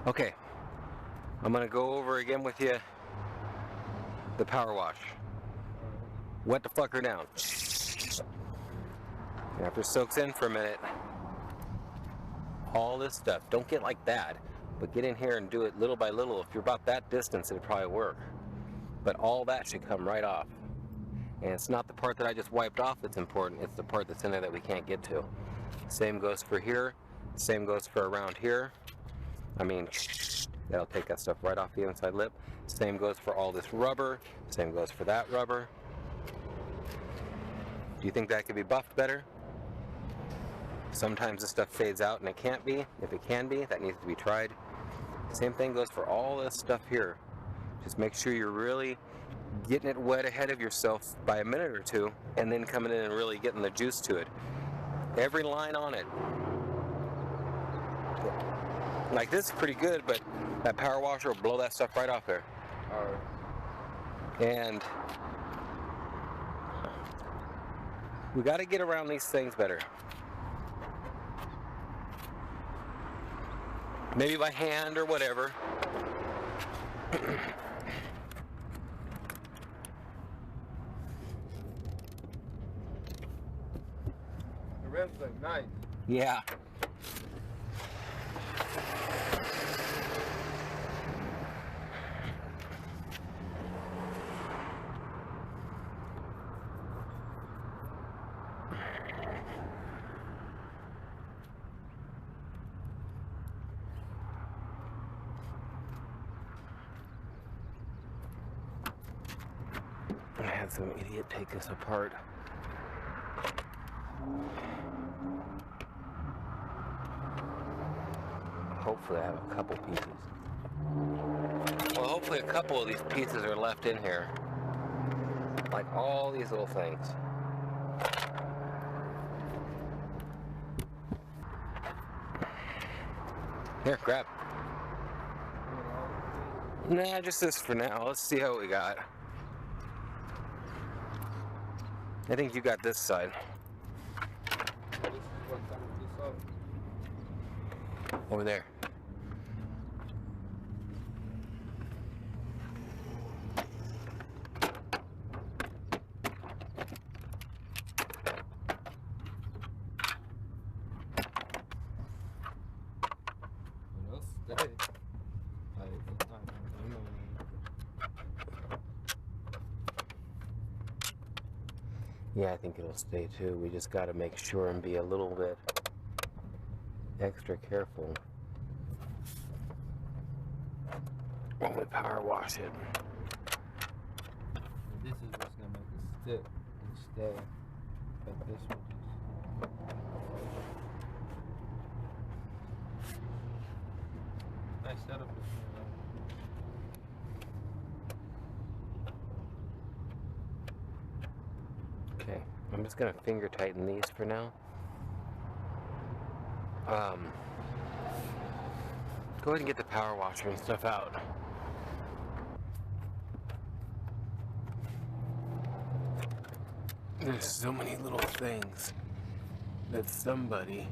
Okay, I'm gonna go over again with you the power wash. Wet the fucker down. After it soaks in for a minute, all this stuff, don't get like that, but get in here and do it little by little. If you're about that distance, it'll probably work. But all that should come right off. And it's not the part that I just wiped off that's important, it's the part that's in there that we can't get to. Same goes for here, same goes for around here. I mean, that'll take that stuff right off the inside lip. Same goes for all this rubber, same goes for that rubber. Do you think that could be buffed better? Sometimes this stuff fades out and it can't be. If it can be, that needs to be tried. Same thing goes for all this stuff here. Just make sure you're really getting it wet ahead of yourself by a minute or two, and then coming in and really getting the juice to it. Every line on it. Like this is pretty good, but that power washer will blow that stuff right off there. And we got to get around these things better. Maybe by hand or whatever. The rims look nice. Yeah. I had some idiot take this apart. Hopefully I have a couple pieces. Well, hopefully a couple of these pieces are left in here. Like all these little things. Here, grab. Nah, just this for now. Let's see how we got. I think you got this side. Over there. Yeah, I think it'll stay too. We just got to make sure and be a little bit extra careful when we power wash it. This is what's gonna make it stick and stay. But this will just nice setup. Okay, I'm just gonna finger tighten these for now. Go ahead and get the power washer and stuff out. There's so many little things that somebody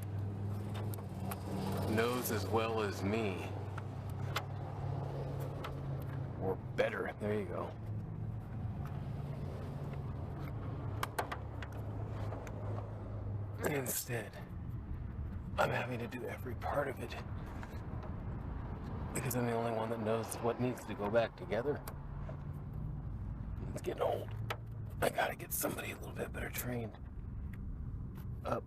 knows as well as me. Or better, there you go. Instead, I'm having to do every part of it because I'm the only one that knows what needs to go back together. It's getting old. I gotta get somebody a little bit better trained up.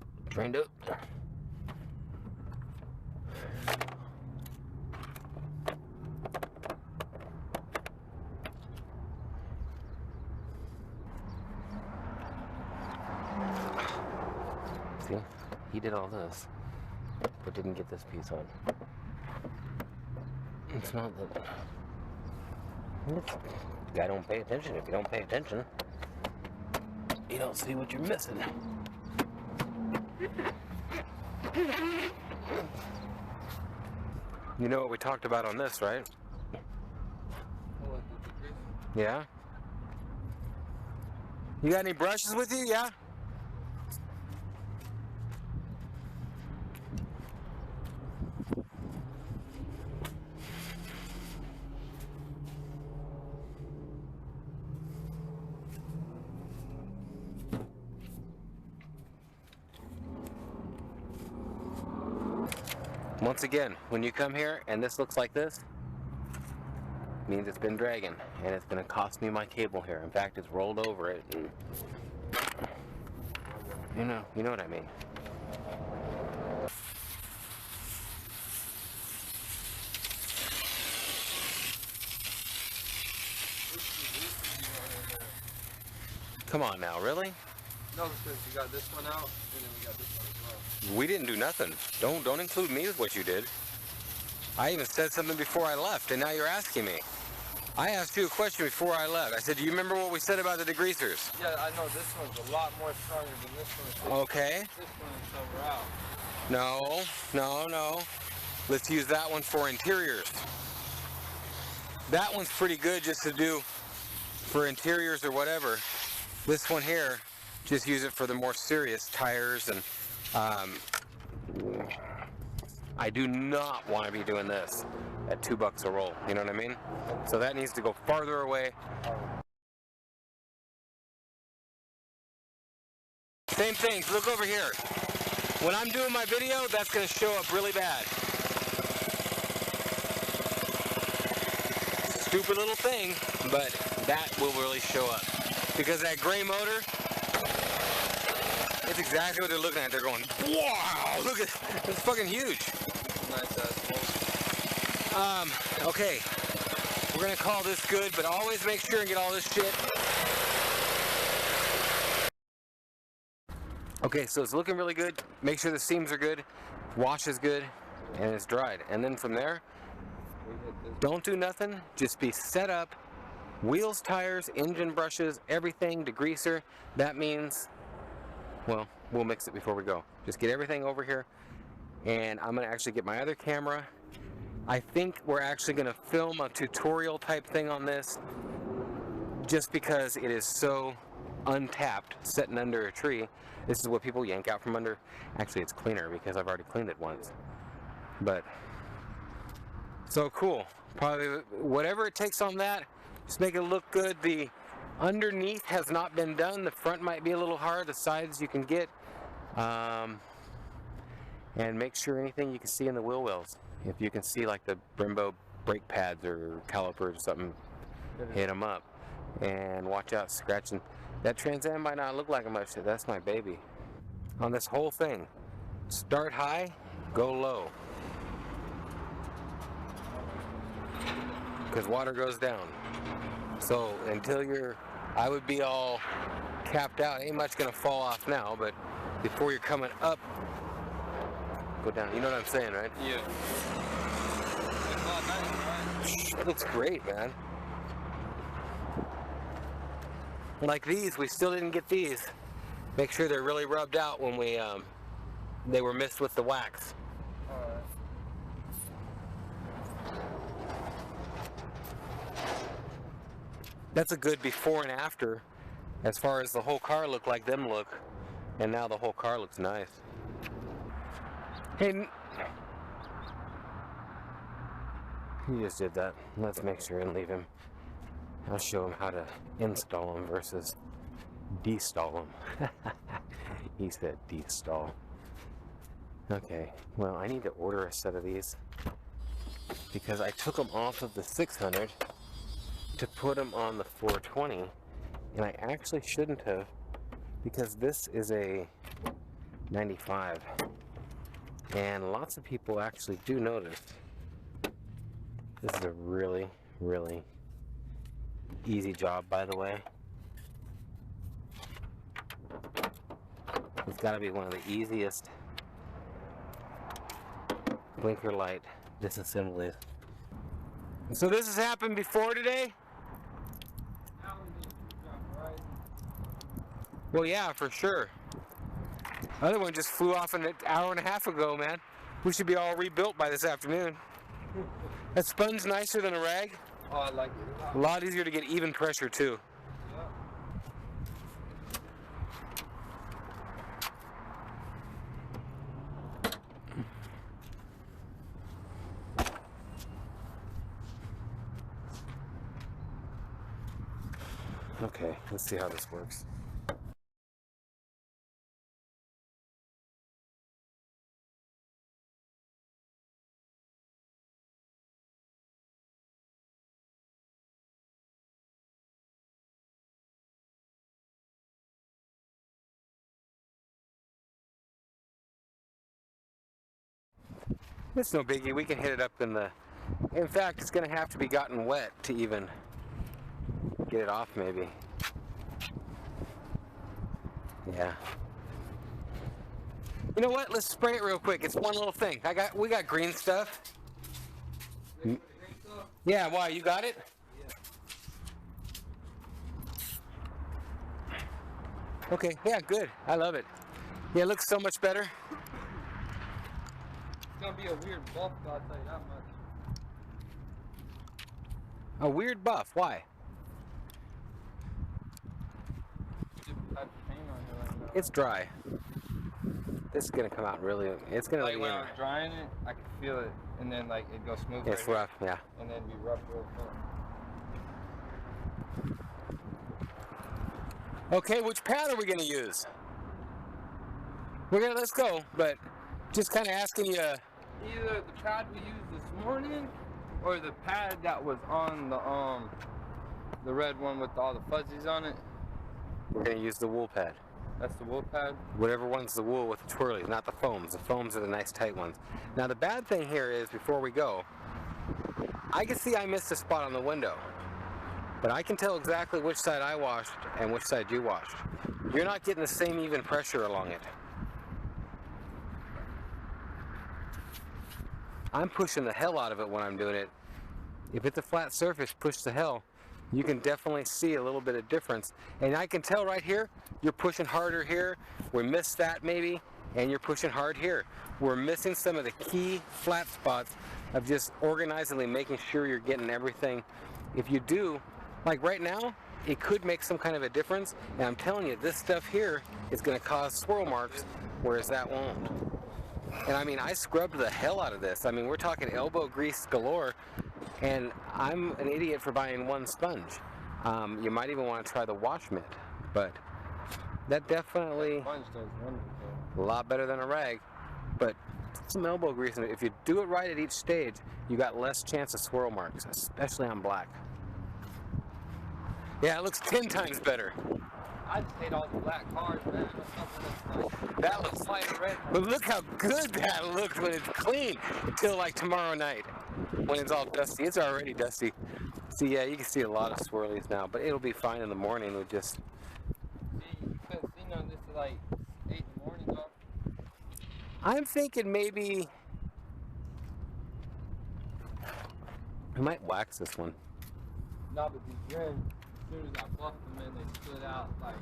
See, he did all this, but didn't get this piece on. It's not that... The guy don't pay attention. If you don't pay attention, you don't see what you're missing. You know what we talked about on this, right? Yeah? You got any brushes with you? Yeah? Once again, when you come here and this looks like this, means it's been dragging, and it's going to cost me my cable here. In fact, it's rolled over it, and you know what I mean. Come on now, really? No, because you got this one out, and then we got this one as well. We didn't do nothing. Don't include me with what you did. I even said something before I left, and now you're asking me. I asked you a question before I left. I said, do you remember what we said about the degreasers? Yeah, I know this one's a lot more stronger than this one. Okay. This one until we're out. No. Let's use that one for interiors. That one's pretty good just to do for interiors or whatever. This one here, just use it for the more serious tires, and I do not want to be doing this at $2 a roll, you know what I mean? So that needs to go farther away. Same thing, look over here. When I'm doing my video, that's going to show up really bad. Stupid little thing, but that will really show up. Because that gray motor, it's exactly what they're looking at. They're going, wow, look at, it's fucking huge. Nice ass. Okay, we're gonna call this good, but always make sure and get all this shit. Okay, so it's looking really good. Make sure the seams are good, wash is good, and it's dried. And then from there, don't do nothing, just be set up. Wheels, tires, engine brushes, everything, degreaser. That means, well, we'll mix it before we go. Just get everything over here, and I'm gonna actually get my other camera. I think we're actually gonna film a tutorial type thing on this, just because it is so untapped, sitting under a tree. This is what people yank out from under. Actually, it's cleaner because I've already cleaned it once. But, so cool. Probably whatever it takes on that, just make it look good. The underneath has not been done. The front might be a little hard. The sides you can get. And make sure anything you can see in the wheel wells. If you can see like the Brembo brake pads or calipers or something, hit them up. And watch out scratching. That Trans Am might not look like much. That's my baby. On this whole thing, start high, go low. Because water goes down. So until I would be all capped out. Ain't much gonna fall off now, but before you're coming up, go down. You know what I'm saying, right? Yeah. It's not nice, right? It looks great, man. Like these, we still didn't get these. Make sure they're really rubbed out when they were mixed with the wax. That's a good before and after, as far as the whole car looked like them look, and now the whole car looks nice. Hey, he just did that. Let's make sure and leave him. I'll show him how to install them versus destall them. He said destall. Okay, well, I need to order a set of these because I took them off of the 600 to put them on the 420, and I actually shouldn't have, because this is a 95, and lots of people actually do notice. This is a really, really easy job, by the way. It's got to be one of the easiest blinker light disassemblies. So this has happened before today? Well, yeah, for sure. The other one just flew off an hour and a half ago, man. We should be all rebuilt by this afternoon. That spun's nicer than a rag. Oh, I like it. A lot easier to get even pressure, too. Okay, let's see how this works. It's no biggie. We can hit it up in the... In fact, it's going to have to be gotten wet to even get it off, maybe. Yeah. You know what? Let's spray it real quick. It's one little thing. We got green stuff. Yeah, why? You got it? Yeah. Okay, yeah, good. I love it. Yeah, it looks so much better. It's gonna be a weird buff, I'll tell you that much. A weird buff? Why? It's dry. This is gonna come out really. It's gonna like when I was drying it, I could feel it, and then like it goes smooth. It's rough, yeah. And then be rough real quick. Okay, which pad are we gonna use? Let's go, but just kind of asking you. Either the pad we used this morning, or the pad that was on the red one with all the fuzzies on it. We're gonna use the wool pad. That's the wool pad? Whatever one's the wool with the twirlies, not the foams. The foams are the nice tight ones. Now the bad thing here is, before we go, I can see I missed a spot on the window. But I can tell exactly which side I washed and which side you washed. You're not getting the same even pressure along it. I'm pushing the hell out of it when I'm doing it. If it's a flat surface, push the hell. You can definitely see a little bit of difference. And I can tell right here, you're pushing harder here. We missed that maybe, and you're pushing hard here. We're missing some of the key flat spots of just organizedly making sure you're getting everything. If you do, like right now, it could make some kind of a difference. And I'm telling you, this stuff here is gonna cause swirl marks, whereas that won't. And I mean, I scrubbed the hell out of this. I mean, we're talking elbow grease galore. And I'm an idiot for buying one sponge. You might even want to try the wash mitt, but that definitely a lot better than a rag. But some elbow grease in it. If you do it right at each stage, you got less chance of swirl marks, especially on black. Yeah, it looks 10 times better. I just hate all the black cars, man. That looks like red. But look how good that looks when it's clean until like tomorrow night. When it's all dusty. It's already dusty. See, yeah, you can see a lot of swirlies now, but it'll be fine in the morning with just... See, you couldn't see none of this till like 8 in the morning, though. I'm thinking maybe... I might wax this one. No, but these rims, as soon as I buffed them in, they split out like...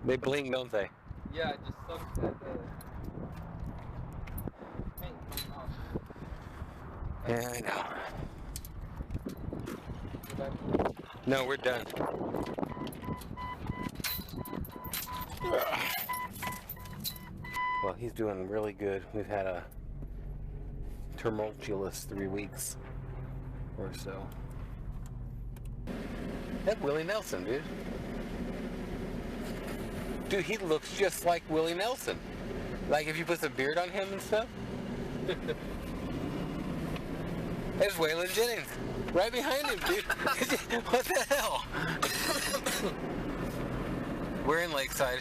They bling, don't they? Yeah, it just sucks that paint came off. Yeah, I know. No, we're done. Well, he's doing really good. We've had a tumultuous 3 weeks or so. That's Willie Nelson, dude. Dude, he looks just like Willie Nelson. Like if you put some beard on him and stuff. There's Waylon Jennings, right behind him, dude. What the hell? We're in Lakeside.